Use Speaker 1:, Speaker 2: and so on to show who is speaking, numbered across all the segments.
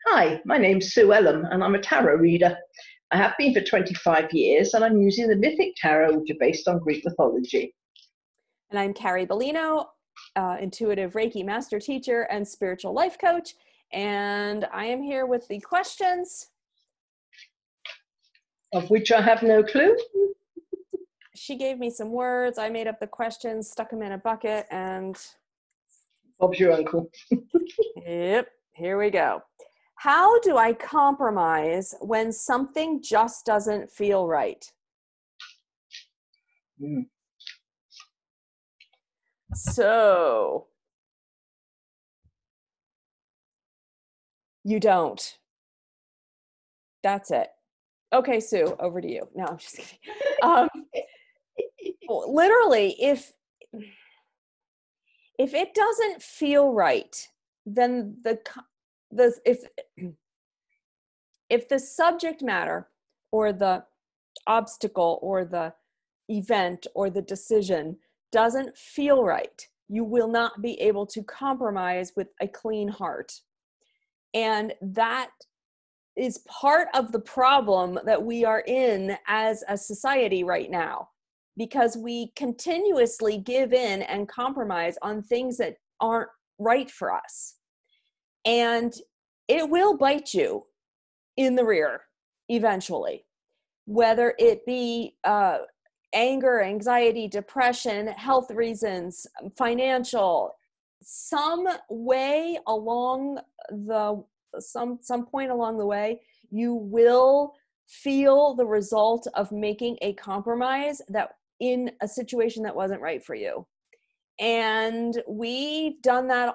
Speaker 1: Hi, my name's Sue Ellam and I'm a tarot reader. I have been for 25 years and I'm using the Mythic Tarot, which are based on Greek mythology.
Speaker 2: And I'm Carrie Beleno, intuitive Reiki master teacher and spiritual life coach. And I am here with the questions.
Speaker 1: Of which I have no clue.
Speaker 2: She gave me some words. I made up the questions, stuck them in a bucket, and...
Speaker 1: Bob's your uncle.
Speaker 2: Yep, here we go. How do I compromise when something just doesn't feel right? So, you don't. That's it. Okay, Sue, over to you. No, I'm just kidding. Literally, if it doesn't feel right, then if the subject matter or the obstacle or the event or the decision doesn't feel right, you will not be able to compromise with a clean heart. And that is part of the problem that we are in as a society right now, because we continuously give in and compromise on things that aren't right for us. And it will bite you in the rear eventually, whether it be anger, anxiety, depression, health reasons, financial, some way along some point along the way, you will feel the result of making a compromise that in a situation that wasn't right for you. And we've done that.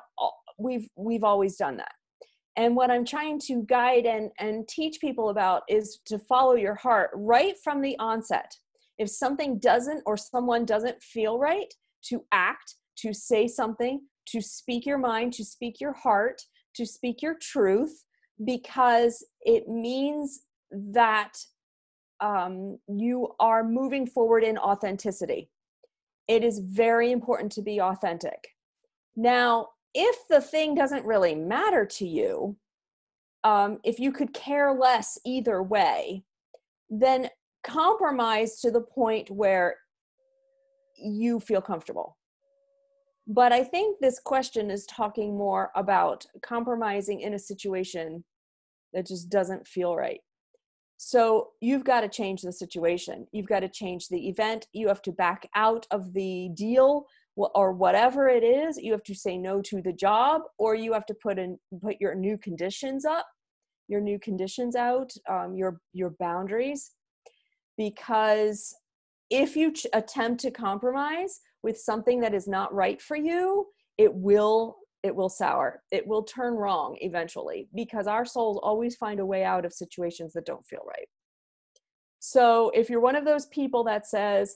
Speaker 2: We've always done that. And what I'm trying to guide and teach people about is to follow your heart right from the onset. If something doesn't or someone doesn't feel right, to act, to say something, to speak your mind, to speak your heart, to speak your truth, because it means that you are moving forward in authenticity. It is very important to be authentic. Now, if the thing doesn't really matter to you, if you could care less either way, then compromise to the point where you feel comfortable. But I think this question is talking more about compromising in a situation that just doesn't feel right. So you've got to change the situation. You've got to change the event. You have to back out of the deal or whatever it is. You have to say no to the job, or you have to put your new conditions up, your new conditions out, your boundaries. Because if you attempt to compromise with something that is not right for you, it will sour. It will turn wrong eventually, because our souls always find a way out of situations that don't feel right. So if you're one of those people that says,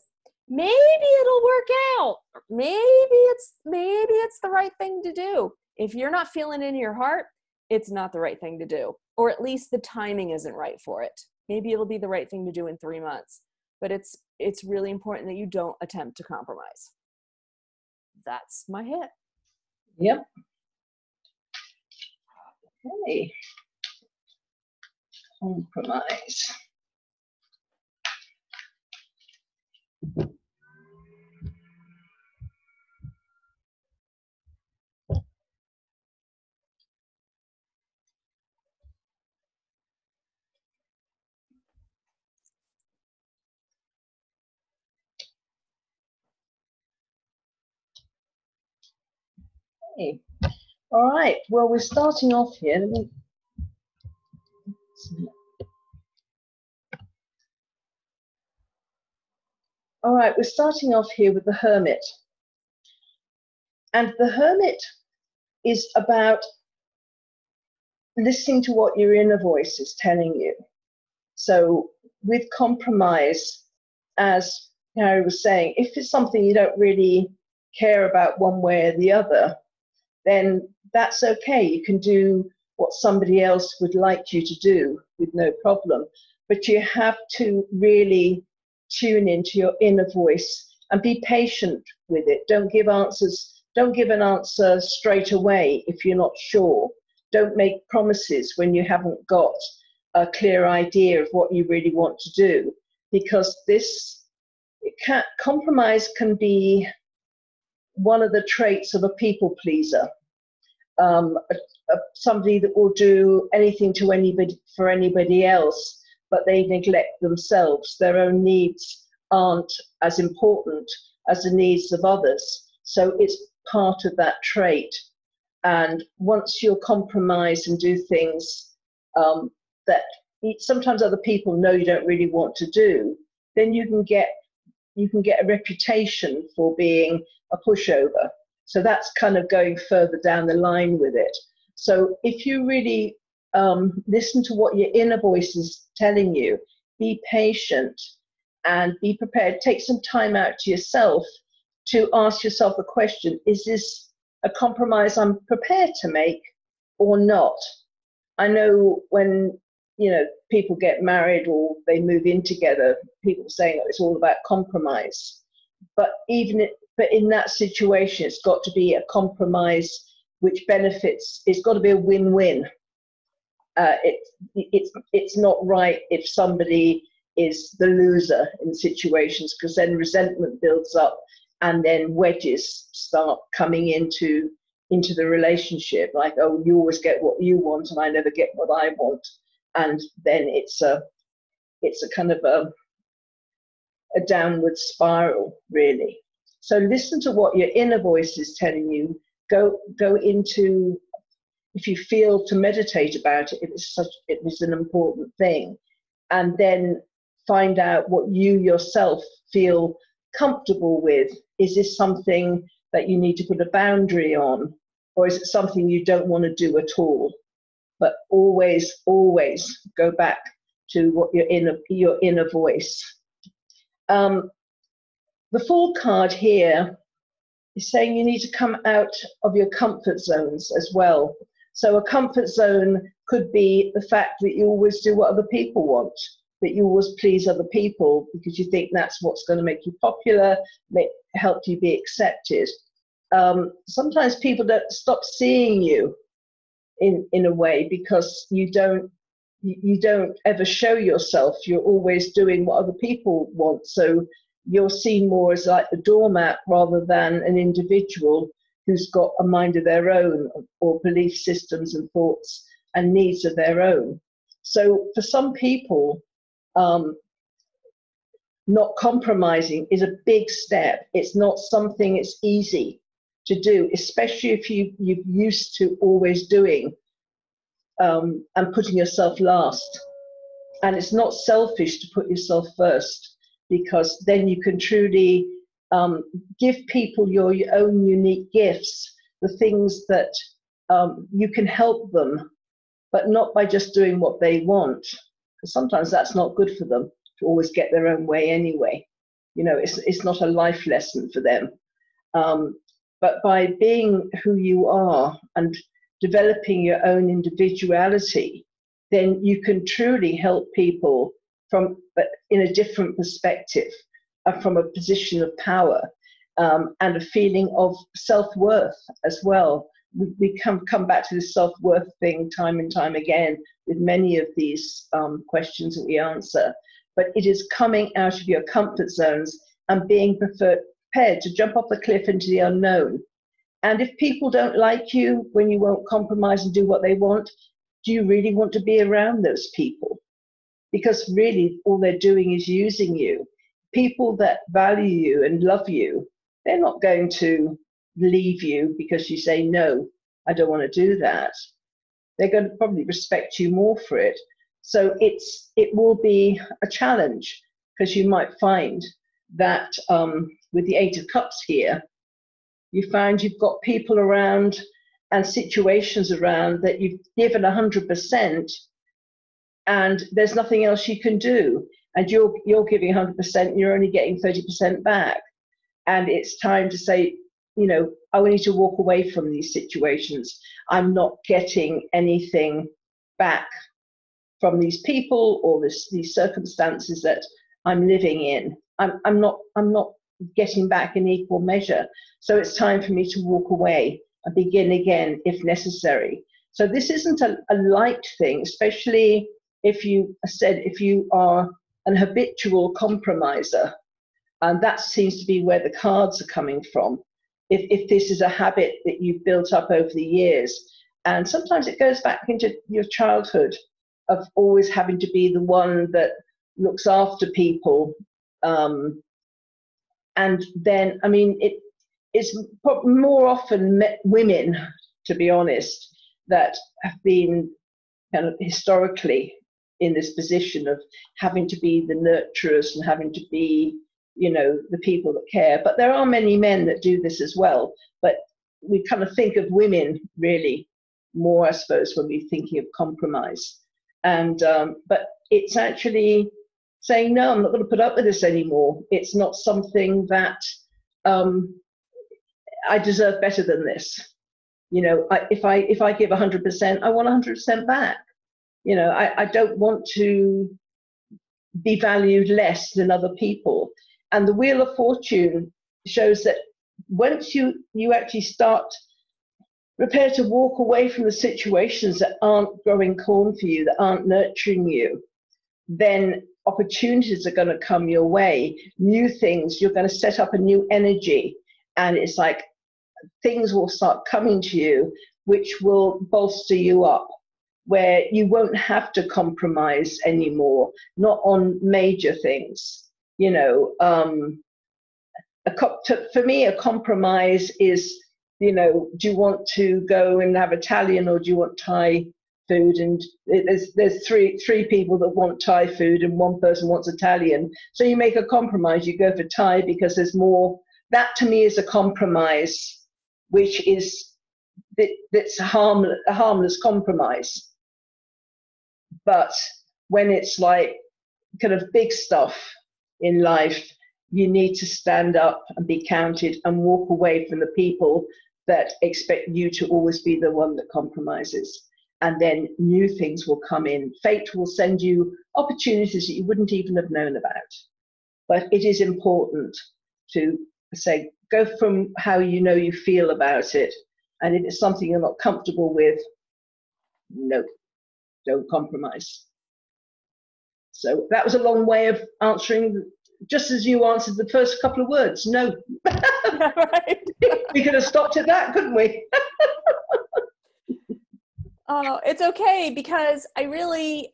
Speaker 2: maybe it'll work out, maybe it's the right thing to do, if you're not feeling it in your heart, it's not the right thing to do, or at least the timing isn't right for it. Maybe it'll be the right thing to do in 3 months, but it's really important that you don't attempt to compromise. That's my hit.
Speaker 1: Yep. Okay. Compromise. Okay. All right. Well, we're starting off here. All right, we're starting off here with the Hermit. And the Hermit is about listening to what your inner voice is telling you. So with compromise, as Harry was saying, if it's something you don't really care about one way or the other, then that's okay. You can do what somebody else would like you to do with no problem. But you have to really tune into your inner voice and be patient with it. Don't give an answer straight away if you're not sure. don't make promises when you haven't got a clear idea of what you really want to do, because compromise can be one of the traits of a people pleaser. Somebody that will do anything to anybody for anybody else, but they neglect themselves. Their own needs aren't as important as the needs of others. So it's part of that trait. And once you'll compromise and do things that sometimes other people know you don't really want to do, then you can get a reputation for being a pushover. So that's kind of going further down the line with it. So if you really listen to what your inner voice is telling you, be patient and be prepared. Take some time out to yourself to ask yourself the question, is this a compromise I'm prepared to make or not? I know when people get married or they move in together, people saying it's all about compromise. But in that situation, it's got to be a compromise which benefits. It's got to be a win-win. It's not right if somebody is the loser in situations, because then resentment builds up and then wedges start coming into the relationship, like, oh, you always get what you want and I never get what I want. And then it's a kind of a downward spiral, really. So listen to what your inner voice is telling you. Go into, if you feel to meditate about it, it is an important thing. And then find out what you yourself feel comfortable with. Is this something that you need to put a boundary on? Or is it something you don't want to do at all? But always, always go back to what your inner voice. The Fool card here is saying you need to come out of your comfort zones as well. So a comfort zone could be the fact that you always do what other people want, that you always please other people because you think that's what's going to make you popular, help you be accepted. Sometimes people don't stop seeing you in a way because you don't ever show yourself. You're always doing what other people want. So you're seen more as like the doormat rather than an individual who's got a mind of their own or belief systems and thoughts and needs of their own. So for some people, not compromising is a big step. It's not something it's easy to do, especially if you're used to always doing and putting yourself last. And it's not selfish to put yourself first, because then you can truly give people your own unique gifts, the things that you can help them, but not by just doing what they want. Because sometimes that's not good for them to always get their own way anyway. It's not a life lesson for them. But by being who you are and developing your own individuality, then you can truly help people in a different perspective, from a position of power and a feeling of self-worth as well. We come back to this self-worth thing time and time again with many of these questions that we answer. But it is coming out of your comfort zones and being prepared to jump off the cliff into the unknown. And if people don't like you when you won't compromise and do what they want, do you really want to be around those people? Because really all they're doing is using you. People that value you and love you, they're not going to leave you because you say, no, I don't want to do that. They're going to probably respect you more for it. So it will be a challenge, because you might find that with the Eight of Cups here, you find you've got people around and situations around that you've given 100%, and there's nothing else you can do. And you're giving 100%, and you're only getting 30% back. And it's time to say, I need to walk away from these situations. I'm not getting anything back from these people or these circumstances that I'm living in. I'm not getting back in equal measure. So it's time for me to walk away and begin again if necessary. So this isn't a light thing, especially if you are an habitual compromiser. And that seems to be where the cards are coming from. If this is a habit that you've built up over the years, and sometimes it goes back into your childhood of always having to be the one that looks after people. And then, I mean, it's more often women, to be honest, that have been kind of historically in this position of having to be the nurturers and having to be, the people that care. But there are many men that do this as well. But we kind of think of women really more, I suppose, when we're thinking of compromise. And but it's actually saying, no, I'm not going to put up with this anymore. It's not something that I deserve better than this. If I give 100%, I want 100% back. I don't want to be valued less than other people. And the Wheel of Fortune shows that once you actually start prepare to walk away from the situations that aren't growing corn for you, that aren't nurturing you, then opportunities are going to come your way, new things, you're going to set up a new energy, and it's like things will start coming to you which will bolster you up, where you won't have to compromise anymore, not on major things. For me, a compromise is, do you want to go and have Italian or do you want Thai food? And there's three people that want Thai food and one person wants Italian. So you make a compromise, you go for Thai because there's more. That to me is a compromise, which is that's a harmless compromise. But when it's like kind of big stuff in life, you need to stand up and be counted and walk away from the people that expect you to always be the one that compromises. And then new things will come in. Fate will send you opportunities that you wouldn't even have known about. But it is important to say, go from how you feel about it. And if it's something you're not comfortable with, no, don't compromise. So that was a long way of answering, just as you answered the first couple of words, no.
Speaker 2: Right.
Speaker 1: We could have stopped at that, couldn't we?
Speaker 2: Oh, it's okay, because I really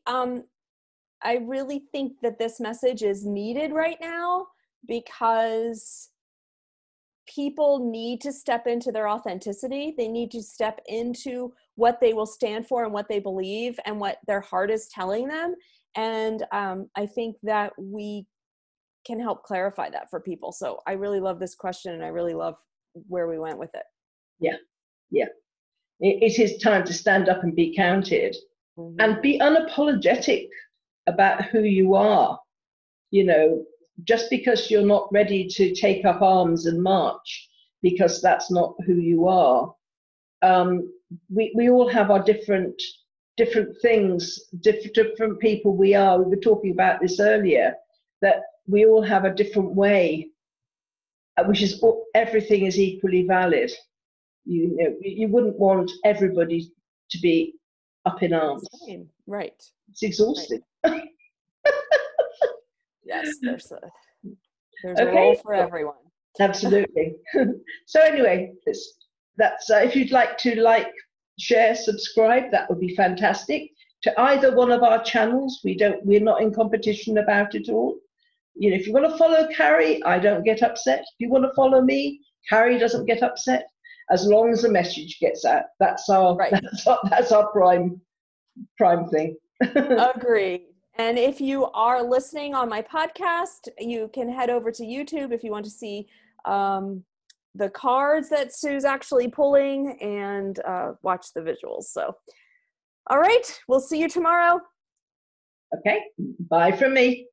Speaker 2: think that this message is needed right now, because people need to step into their authenticity. They need to step into what they will stand for and what they believe and what their heart is telling them. And I think that we can help clarify that for people. So I really love this question, and I really love where we went with it.
Speaker 1: Yeah. It is time to stand up and be counted, and be unapologetic about who you are. Just because you're not ready to take up arms and march, because that's not who you are. We all have our different things, different people we are. We were talking about this earlier, that we all have a different way, which is everything is equally valid. You wouldn't want everybody to be up in arms.
Speaker 2: Right.
Speaker 1: It's exhausting. Right.
Speaker 2: Yes, there's a role for everyone.
Speaker 1: Absolutely. So anyway, that's if you'd like to share, subscribe, that would be fantastic. To either one of our channels, we're not in competition about it all. If you want to follow Carrie, I don't get upset. If you want to follow me, Carrie doesn't get upset. As long as the message gets out, that's our prime thing.
Speaker 2: Agreed. And if you are listening on my podcast, you can head over to YouTube if you want to see the cards that Sue's actually pulling, and watch the visuals. So, all right, we'll see you tomorrow.
Speaker 1: Okay, bye from me.